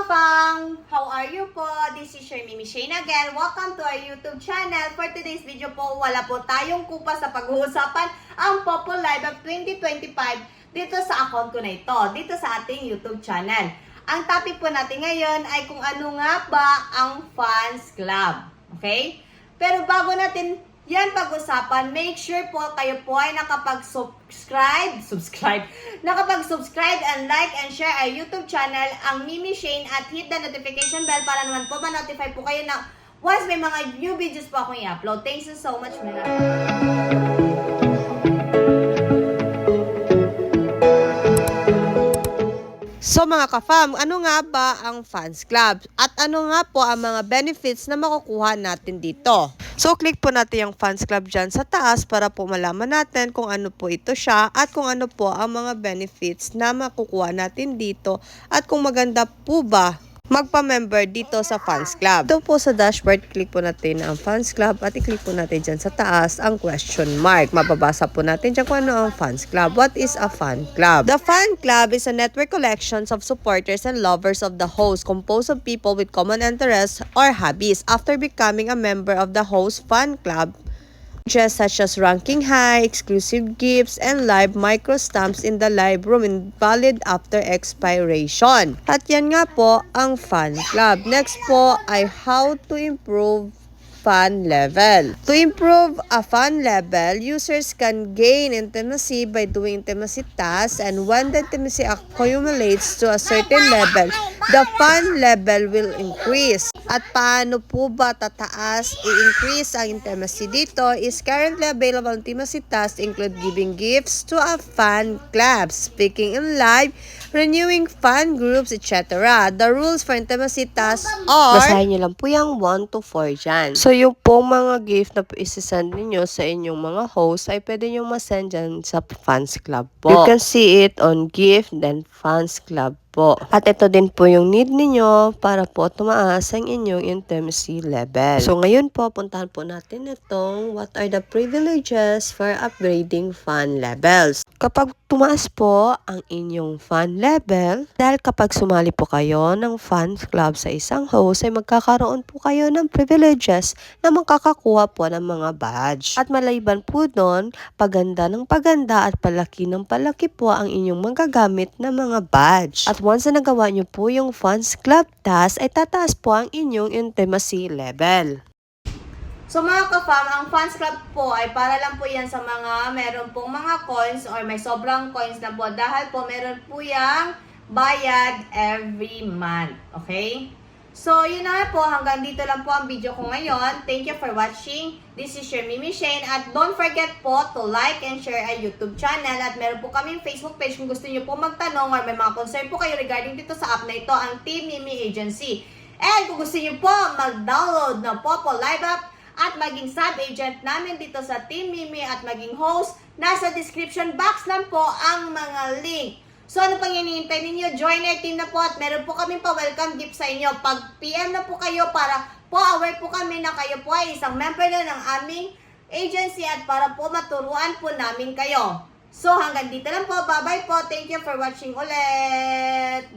ka-fam! How are you po? This is your Mimi Shane again. Welcome to our YouTube channel. For today's video po, wala po tayong kupa sa pag-uusapan ang Popo Live of 2025 dito sa account ko na ito, dito sa ating YouTube channel. Ang topic po natin ngayon ay kung ano nga ba ang fans club. Okay? Pero bago natin yan pag-usapan, make sure po kayo po ay nakapag-subscribe and like and share our YouTube channel, ang Mimi Shane, at hit the notification bell para naman po ma-notify po kayo na once may mga new videos po akong i-upload. Thanks so much, mga. So mga ka-fam, ano nga ba ang fans club? At ano nga po ang mga benefits na makukuha natin dito? So click po natin yung fans club dyan sa taas para po malaman natin kung ano po ito siya at kung ano po ang mga benefits na makukuha natin dito at kung maganda po ba magpa-member dito sa fans club. Ito po sa dashboard, click po natin ang fans club at i-click po natin dyan sa taas ang question mark. Mababasa po natin dyan kung ano ang fans club. What is a fan club? The fan club is a network collection of supporters and lovers of the host composed of people with common interests or hobbies. After becoming a member of the host fan club, such as ranking high, exclusive gifts, and live micro stamps in the live room invalid after expiration. At yan nga po ang fan club. Next po ay how to improve fan level. To improve a fan level, users can gain intimacy by doing intimacy tasks, and when the intimacy accumulates to a certain level, the fan level will increase. At paano po ba tataas, i-increase ang intimacy dito is currently available intimacy tasks include giving gifts to a fan club, speaking in live, renewing fan groups, etc. The rules for intimacy tasks are, basahin nyo lang po yung 1 to 4 dyan. So yung po mga gift na isasend ninyo sa inyong mga host ay pwede nyo masend dyan sa fans club po. You can see it on gift then fans club po. At ito din po yung need ninyo para po tumaas ang inyong intimacy level. So ngayon po, puntahan po natin itong what are the privileges for upgrading fan levels. Kapag tumaas po ang inyong fan level, dahil kapag sumali po kayo ng fans club sa isang host, ay magkakaroon po kayo ng privileges na makakakuha po ng mga badge. At maliban po doon, paganda ng paganda at palaki ng palaki po ang inyong magagamit na mga badge. At once na nagawa nyo po yung fans club task, ay tataas po ang inyong intimacy level. So mga ka-fam, ang fans club po ay para lang po yan sa mga meron pong mga coins or may sobrang coins na po dahil po meron po yung bayad every month. Okay? So yun na po, hanggang dito lang po ang video ko ngayon. Thank you for watching. This is your Mimi Shane, at don't forget po to like and share our YouTube channel, at meron po kaming Facebook page kung gusto niyo po magtanong or may mga concern po kayo regarding dito sa app na ito, ang Team Mimi Agency. And kung gusto niyo po mag-download ng Popo Live app at maging sub-agent namin dito sa Team Mimi at maging host, nasa description box lang po ang mga link. So ano pang hinihintay ninyo? Join our team na po, at meron po kaming pa-welcome gift sa inyo. Pag PM na po kayo para po aware po kami na kayo po ay isang member na ng aming agency at para po maturuan po namin kayo. So hanggang dito lang po. Bye-bye po. Thank you for watching ulit.